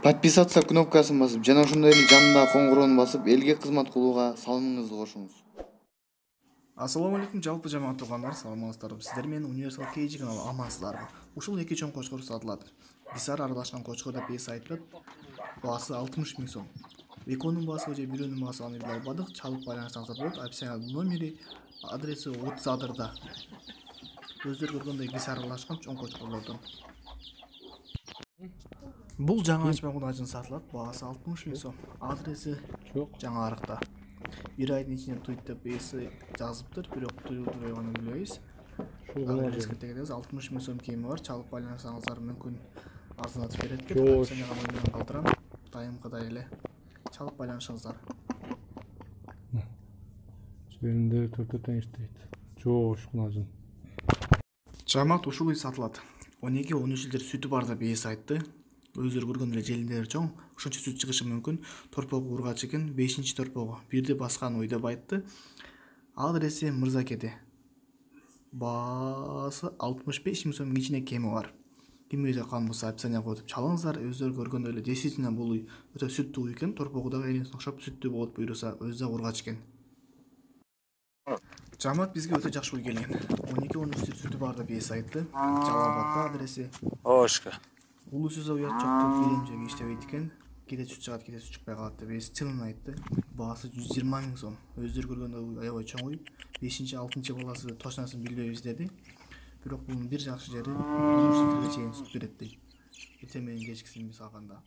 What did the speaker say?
Подписаться кнопкасын басып, жана ошондой эле жанындагы коңгуроону басып, элге кызмат кылууга салымыңызды кошуңуз. Ассаламу алейкум, жалпы жамаат туугандар, саламатсыздарбы? Сиздер менен Универсал KG каналы амансыздарбы? Ушул эки чоң кочкор сатылат. Бисар аралашкан кочкор деп эс айтылат. Баасы 60 000 сом. Экөөнүн баасы же бирөөнүн баасы аны биле албадык. Чалып байланыштырсаңыздар болот. Описанияда номери, адреси 30 адырда. Өздөрү көргөндөй бисар аралашкан чоң кочкорлордон. Бул жаңы ачма кудажын сатылат. Баасы 60 000 сом. Адреси жаңы арыкта. Bir ayдын ичинде туйт деп эси жазыптыр, бирок туйдурбай гана билбейбиз. Ушул эскертип кетебиз. 60 000 сом кеми бар. Чалып байлансаңыздар мүмкүн арзанатып берет экен. Описанияга номерин калтырам. Дайымкыдай эле чалып байланышыңыздар. Жеринде төртөтөн иштейт. Жоош кунажын. Жамаат ушул үй сатылат. 12-13 литр сүтү бар деп эс айтты. Өздөрү көргөн эле желиндери чоң, ошончо сүт чыгышы мүмкүн. Торпогу ургач экен, 5-торпогу. Бирди баскан үй деп айтты. Адреси Мырзакеде. Баасы 65 000 сом ичине кеми бар. Ким өйдө калган болсо описанияга өтүп чалыңыздар. Өздөрү көргөн эле действительно бул үй өтө сүттүү үй экен. Торпогу дагы элиңиз окшоп сүттүү болот буйруса, өзү да ургач экен. Жамаат бизге өтө жакшы үй келген. 12-13 литр сүтү бар деп эс айтты. Жалал Абадта адреси. Ошко. Улуу сөз уят жокту, келемжеги иштебейт экен. Кете сүт чыгат, кете сүт чыкпай калат деп эс чынын айтты. Баасы 120 000 сом. Өздөрү көргөндөй аябай чоң үй. 5-6 баласы точносын билбейбиз деди. Бирок бунун бир жакшы жери 13 литрге чейин сүт берет дейт. Эртең менен кечкисин мисалганда.